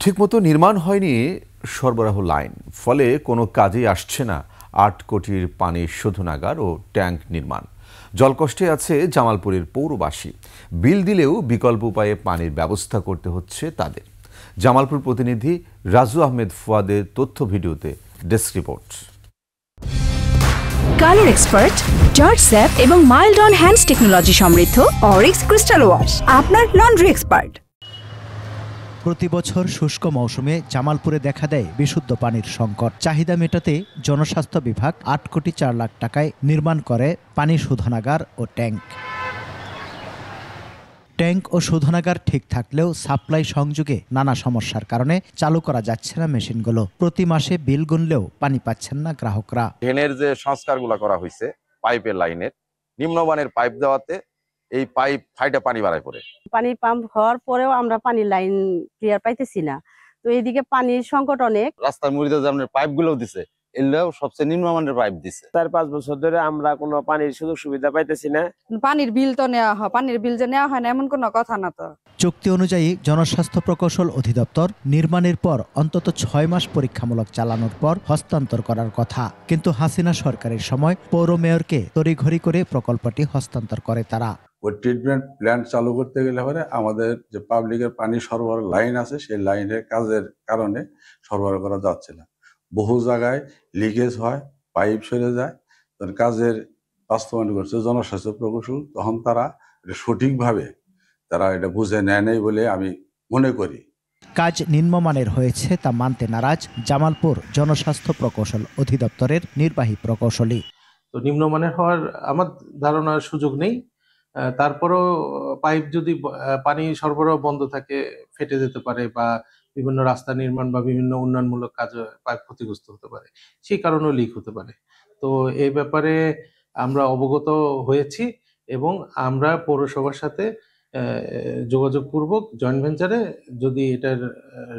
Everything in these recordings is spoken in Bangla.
ঠিকমতো নির্মাণ হয়নি সরবরাহ লাইন, ফলে কোনো কাজেই আসছে না ৮ কোটির পানি শোধনাগার ও ট্যাঙ্ক নির্মাণ। জলকষ্টে আছে জামালপুরের পৌরবাসী। বিল দিলেও বিকল্প উপায়ে পানির ব্যবস্থা করতে হচ্ছে তাদের। জামালপুর প্রতিনিধি রাজু আহমেদ ফুয়াদের তথ্য ভিডিওতে desk report. Colour expert, George sap এবং মাইল্ড অন হ্যান্ডস টেকনোলজি সমৃদ্ধ অরিক্স ক্রিস্টাল ওয়াশ আপনার লন্ড্রি এক্সপার্ট। প্রতি বছর শুষ্ক মৌসুমে জামালপুরে দেখা দেয় বিশুদ্ধ পানির সংকট। চাহিদা মেটাতে জনস্বাস্থ্য বিভাগ ৮ কোটি ৪ লাখ টাকায় নির্মাণ করে পানি শোধনাগার ও ট্যাঙ্ক ও শোধনাগার ঠিক থাকলেও সাপ্লাই সংযোগে নানা সমস্যার কারণে চালু করা যাচ্ছে না মেশিনগুলো। প্রতি মাসে বিল গুনলেও পানি পাচ্ছেন না গ্রাহকরা। ড্রেনের যে সংস্কারগুলো করা হয়েছে পাইপের লাইনের, নিম্নমানের পাইপ দেওয়াতে এই পাইপ ফাইটে পানি বাড়ায় পড়ে। পানি পাম্প হওয়ার পরেও আমরা পানির লাইন ক্লিয়ার পাইতেছি না। তো এইদিকে পানির সংকট অনেক। রাস্তার মুড়িতে যে আপনার পাইপ গুলো দিছে, এগুলো সবচেয়ে নিম্নমানের পাইপ দিছে। ৪-৫ বছর ধরে আমরা কোনো পানির সুযোগ সুবিধা পাইতেছি না। পানির বিল তো নেওয়া হয়, পানির বিল যে নেওয়া হয় না এমন কোনো কথা না। তো চুক্তি অনুযায়ী জনস্বাস্থ্য প্রকৌশল অধিদপ্তর নির্মাণের পর অন্তত ৬ মাস পরীক্ষামূলক চালানোর পর হস্তান্তর করার কথা, কিন্তু হাসিনা সরকারের সময় পৌর মেয়রকে তড়িঘড়ি করে প্রকল্পটি হস্তান্তর করে তারা। ওই ট্রিটমেন্ট প্ল্যান্ট চালু করতে গেলে পরে আমাদের যে পাবলিকের পানি সরবরাহ লাইন আছে সেই লাইনের কাজের কারণে সরবরাহ করা যাচ্ছে না। বহু জায়গায় লিকেজ হয়, পাইপ সরে যায়। কাজের বাস্তবায়ন করছে জনস্বাস্থ্য প্রকৌশল, তখন তারা এটা সঠিকভাবে তারা এটা বুঝে নেয় নাই বলে আমি মনে করি। কাজ নিম্নমানের হয়েছে তা মানতে নারাজ জামালপুর জনস্বাস্থ্য প্রকৌশল অধিদপ্তরের নির্বাহী প্রকৌশলী। তো নিম্নমানের হওয়ার আমার ধারণার সুযোগ নেই। তারপরও পাইপ যদি পানি সরবরাহ বন্ধ থাকে ফেটে যেতে পারে, বা বিভিন্ন রাস্তা নির্মাণ বা বিভিন্ন উন্নয়নমূলক কাজে পাইপ ক্ষতিগ্রস্ত হতে পারে, সেই কারণেও লিক হতে পারে। তো এই ব্যাপারে আমরা অবগত হয়েছি এবং আমরা পৌরসভার সাথে যোগাযোগ পূর্বক জয়েন্ট ভেঞ্চারে যদি এটার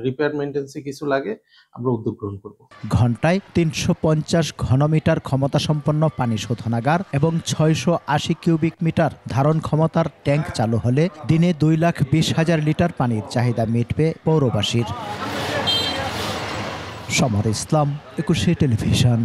রিপেয়ার মেইনটেন্সে কিছু লাগে আমরা উদ্যোগ গ্রহণ করব। ঘন্টায় ৩৫০ ঘনমিটার ক্ষমতা সম্পন্ন পানি শোধনাগার এবং ৬৮০ কিউবিক মিটার ধারণ ক্ষমতার ট্যাঙ্ক চালু হলে দিনে ২,২০,০০০ লিটার পানির চাহিদা মিটবে পৌরবাসীর। সমর ইসলাম, ২১ টেলিভিশন।